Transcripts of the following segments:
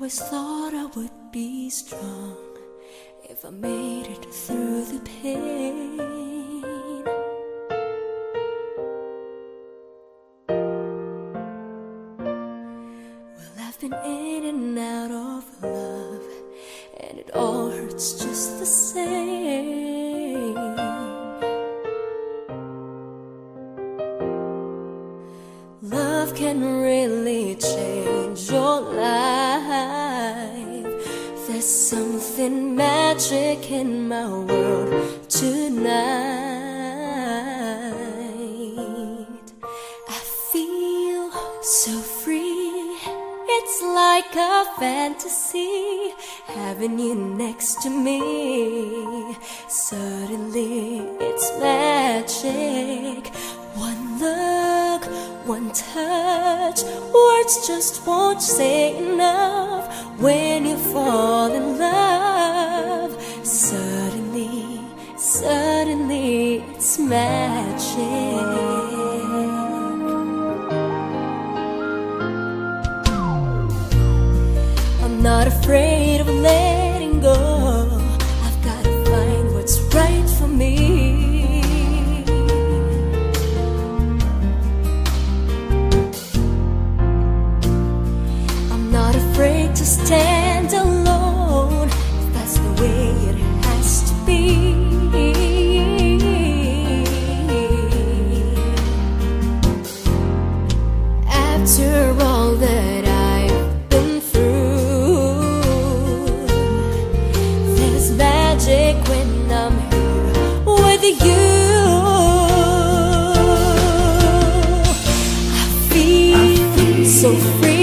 always thought I would be strong if I made it through the pain. Well, I've been in and out of love, and it all hurts just the same. Love can really change your life. There's something magic in my world tonight. I feel so free. It's like a fantasy, having you next to me. Suddenly it's magic. One look, one touch, words just won't say enough. When you fall in love, suddenly, suddenly it's magic. I'm not afraid of letting go. I've gotta find what's right for me. To stand alone, if that's the way it has to be. After all that I've been through, there's magic when I'm here with you. I feel so free.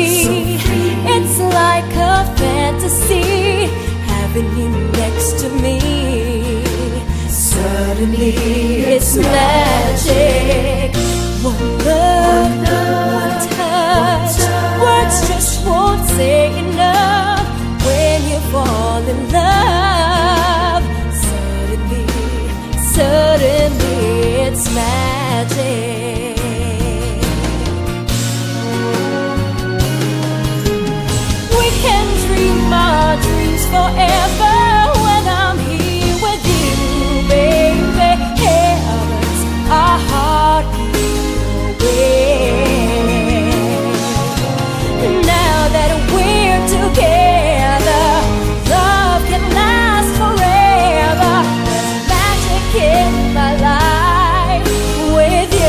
It's like a fantasy, having you next to me. Suddenly it's magic. One look, one touch, words just won't say enough. When you fall in love, suddenly, suddenly it's magic. Our dreams forever when I'm here with you, baby. Heavens, our heart away. Now that we're together, love can last forever. There's magic in my life with you.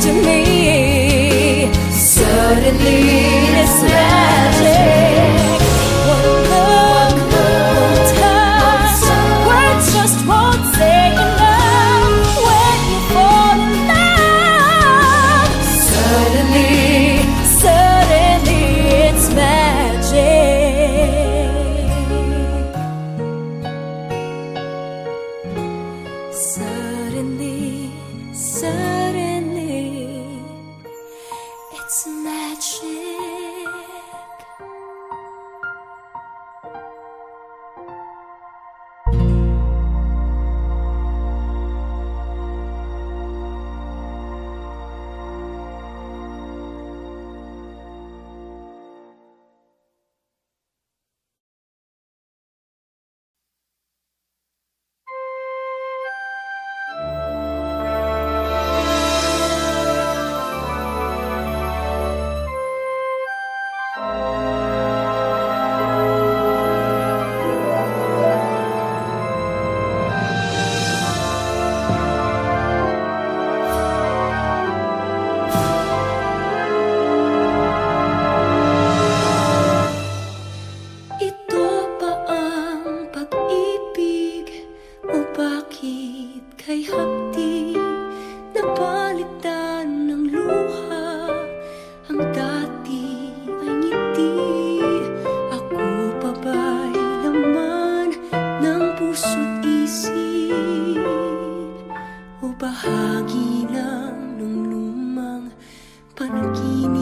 To me, suddenly it's magic. One look, one touch, words just won't say enough. When you fall in love, suddenly, suddenly it's magic. Suddenly, suddenly it's magic. bahagi lang ng lumang panaginip.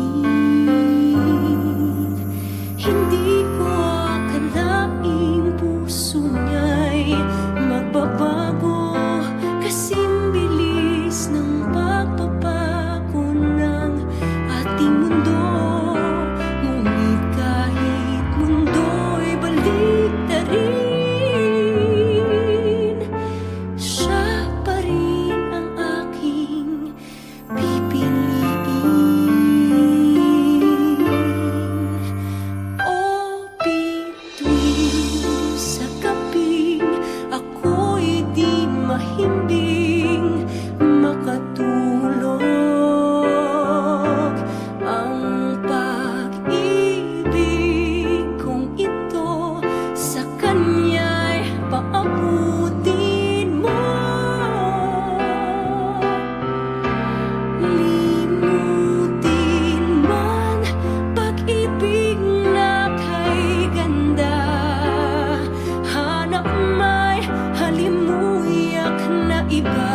iba.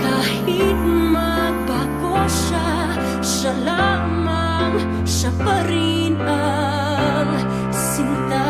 Kahit magbago siya, siya lamang, siya pa rin ang sinta.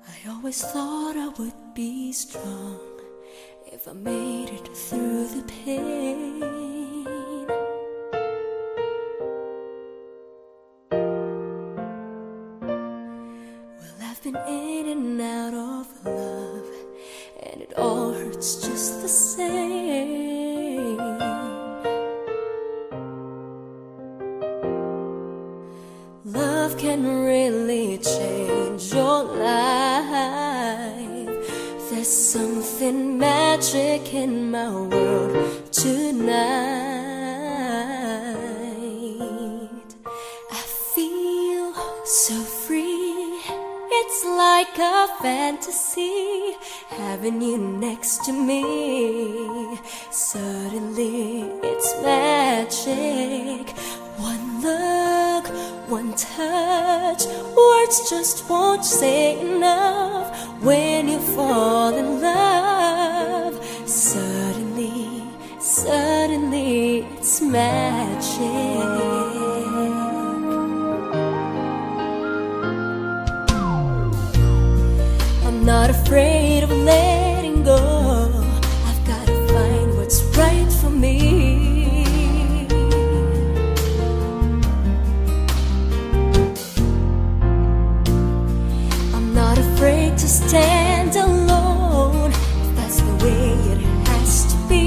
I always thought I would be strong if I made it through the pain. Well, I've been in and out of love, and it all hurts just the same. Love can really change your life. There's something magic in my world tonight. I feel so free. It's like a fantasy, having you next to me. Suddenly it's magic. One look, one touch, words just won't say enough. When you fall in love, suddenly, suddenly it's magic. I'm not afraid of letting go. I've got to find what's right for me. To stand alone, if that's the way it has to be.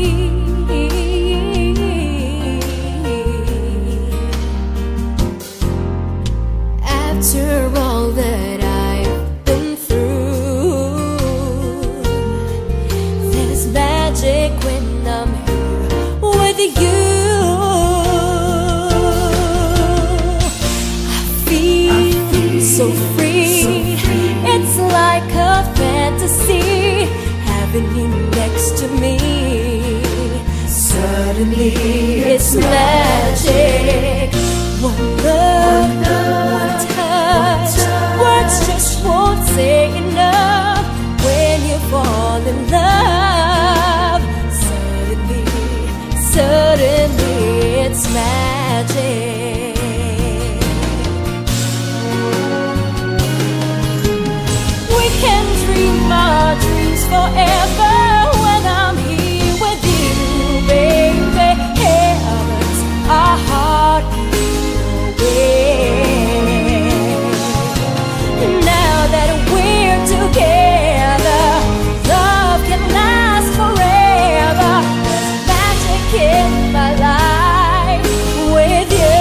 After all that I've been through, there's magic when I'm here with you. I feel so free. It's like a fantasy, having you next to me. Suddenly it's magic. One look, one touch, words just won't say enough. When you fall in love, suddenly, suddenly it's magic. Can dream our dreams forever when I'm here with you, baby. Heavens, our heart away. Now that we're together, love can last forever. There's magic in my life with you.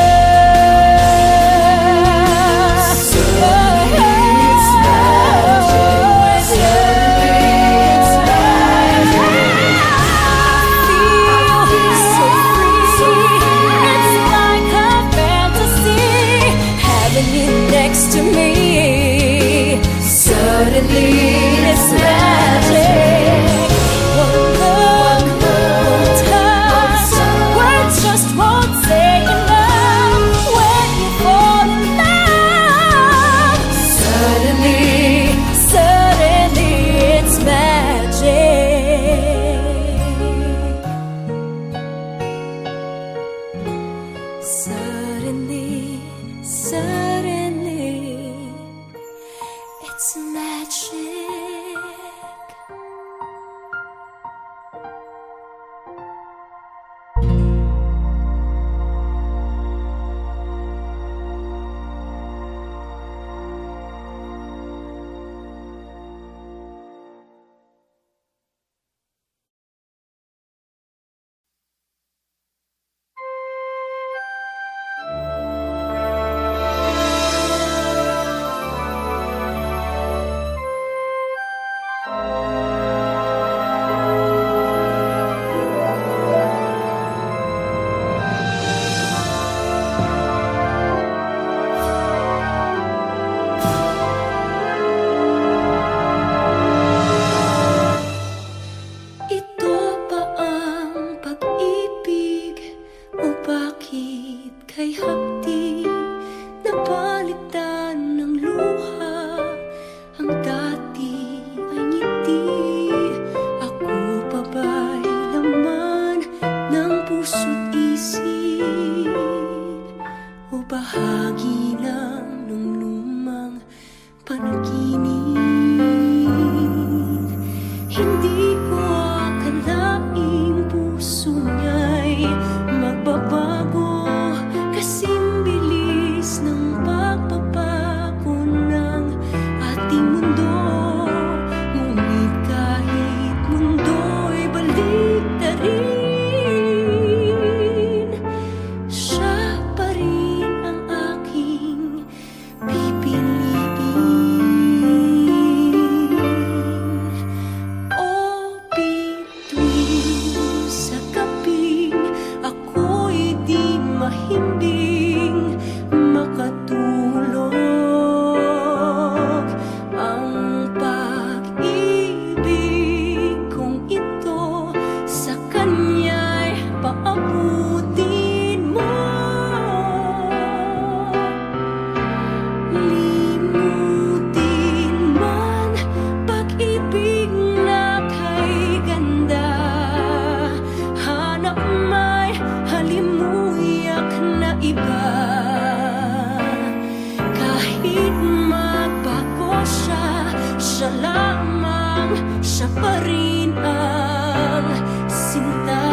ka. Kahit magbago siya, siya lamang, siya pa rin ang sinta.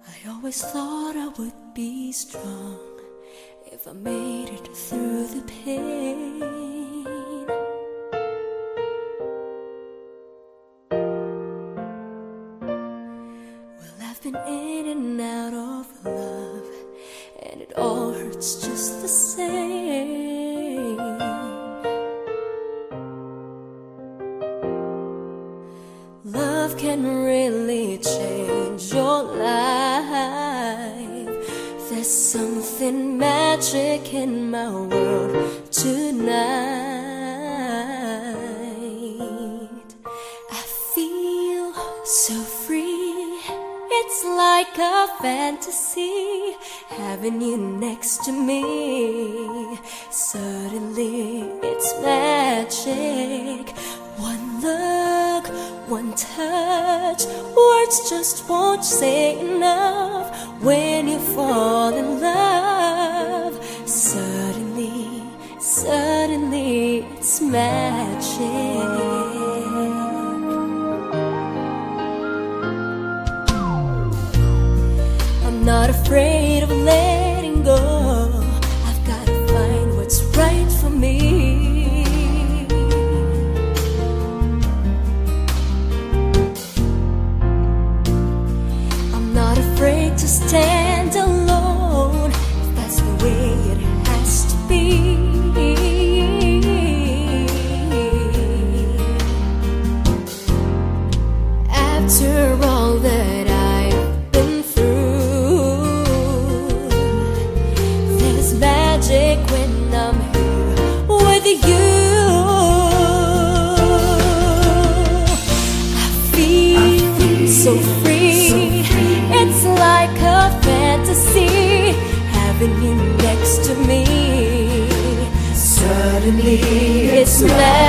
I always thought I would be strong if I made it through the pain. Well, I've been in and out of love, and it all hurts just the same. Love can really change your life. There's something magic in my world tonight. I feel so free. It's like a fantasy, having you next to me. Suddenly it's magic. One look, one touch, words just won't say enough. When you fall in love, suddenly, suddenly it's magic. I'm not afraid of letting go. I've gotta find what's right for me. To stand alone, if that's the way it has to be. After all that I've been through, there's magic when I'm here with you. I feel so free. It's like a fantasy, having you next to me. Suddenly it's magic.